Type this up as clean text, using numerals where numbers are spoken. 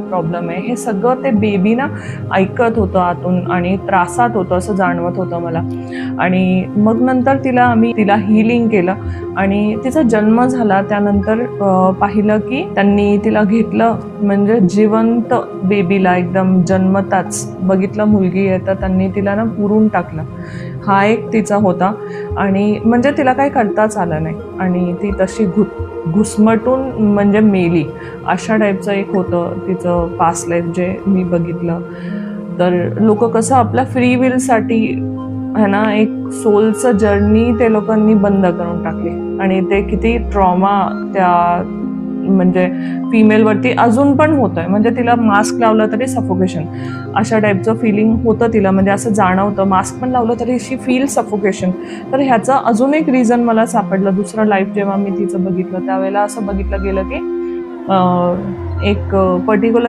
Problem आहे, हे सगळं ते बेबी ना ऐकत होतं आतून आणि त्रासात होतं असं जाणवत होतं मला. आणि मग नंतर तिला हिलिंग केलं आणि तिचा जन्म झाला. त्यानंतर पाहिलं की त्यांनी तिला घेतलं, म्हणजे जिवंत बेबीला एकदम जन्मताच बघितलं मुलगी आहे तर त्यांनी तिला ना पुरून टाकलं. हा एक तिचा होता आणि म्हणजे तिला काही करताच आलं नाही आणि ती तशी घुसमटून म्हणजे मेली, अशा टाईपचं एक होतं तिचं पास्ट लाईफ जे मी बघितलं. तर लोक कसं आपल्या फ्री विलसाठी है ना एक सोलचं जर्नी ते लोकांनी बंद करून टाकली आणि ते किती ट्रॉमा त्या म्हणजे फिमेलवरती अजून पण होतंय. म्हणजे तिला मास्क लावलं तरी सफोकेशन अशा टाईपचं फिलिंग होतं तिला, म्हणजे असं जाणवतं. मास्क पण लावलं तरी शी फील सफोकेशन. तर ह्याचं अजून एक रिझन मला सापडलं. दुसरं लाईफ जेव्हा मी तिचं बघितलं त्यावेळेला असं बघितलं गेलं की एक पर्टिक्युलर